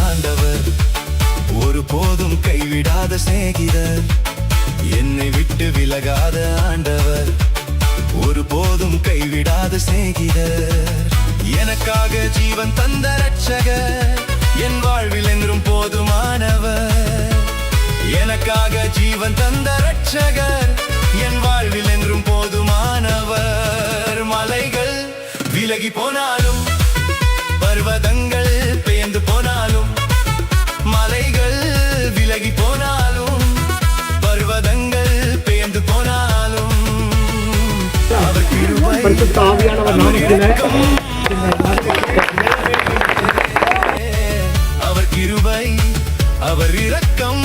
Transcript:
ஆண்டவர், ஒரு போதும் கைவிடாத சிநேகிதர். என்னை விட்டு விலகாத ஆண்டவர், ஒரு போதும் கைவிடாத சிநேகிதர். எனக்காக ஜீவன் தந்த ரட்சகர், என் வாழ்வில் என்றும் போதுமானவர். எனக்காக ஜீவன் தந்த ரட்சகர், என் வாழ்வில் என்றும் போதுமானவர். மலைகள் விலகி போனாலும், பர்வதங்கள் பெயர்ந்து போனாலும், மலைகள் விலகி போனாலும், பர்வதங்கள் பெயர்ந்து போனாலும், அவர் கிருபை, அவர் கிருபை, அவர் இரக்கம்